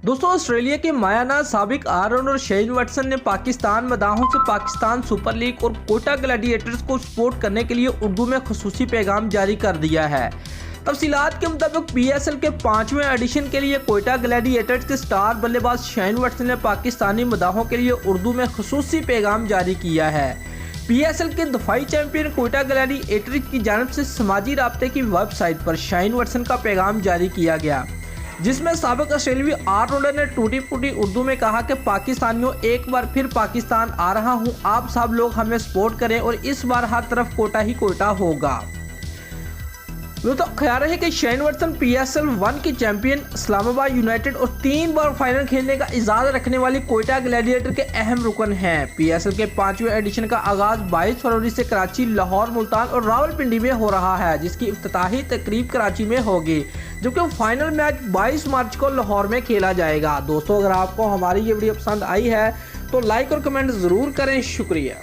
दोस्तों, ऑस्ट्रेलिया के मायाना साबिक ऑलराउंडर शेन वाटसन ने पाकिस्तान मदाहों से पाकिस्तान सुपर लीग और कोटा ग्लैडिएटर्स को सपोर्ट करने के लिए उर्दू में खुसूसी पैगाम जारी कर दिया है। तफसीलात के मुताबिक पीएसएल के 5वें एडिशन के लिए कोटा ग्लैडिएटर्स के स्टार बल्लेबाज शेन वाटसन ने पाकिस्तानी मदाहों के लिए उर्दू में खुसूसी पैगाम जारी किया है। पीएसएल के दफाई चैंपियन कोटा ग्लैडिएटर्स की जानिब से समाजी राब्ते की वेबसाइट पर शेन वाटसन का पैगाम जारी किया गया, जिसमें साबिक ऑस्ट्रेलियावी ऑलराउंडर ने टूटी फूटी उर्दू में कहा कि पाकिस्तानियों, एक बार फिर पाकिस्तान आ रहा हूं, आप सब लोग हमें सपोर्ट करें और इस बार हर तरफ कोटा ही कोटा होगा। तो ख्याल है कि शेन वाटसन पीएसएल 1 की चैंपियन इस्लामाबाद यूनाइटेड और 3 बार फाइनल खेलने का इजाज़त रखने वाली कोटा ग्लैडिएटर के अहम रुकन हैं। पीएसएल के 5वें एडिशन का आगाज 22 फरवरी से कराची, लाहौर, मुल्तान और रावलपिंडी में हो रहा है, जिसकी इफ्तिताही तकरीब कराची में होगी, जबकि फाइनल मैच 22 मार्च को लाहौर में खेला जाएगा। दोस्तों, अगर आपको हमारी ये वीडियो पसंद आई है तो लाइक और कमेंट ज़रूर करें। शुक्रिया।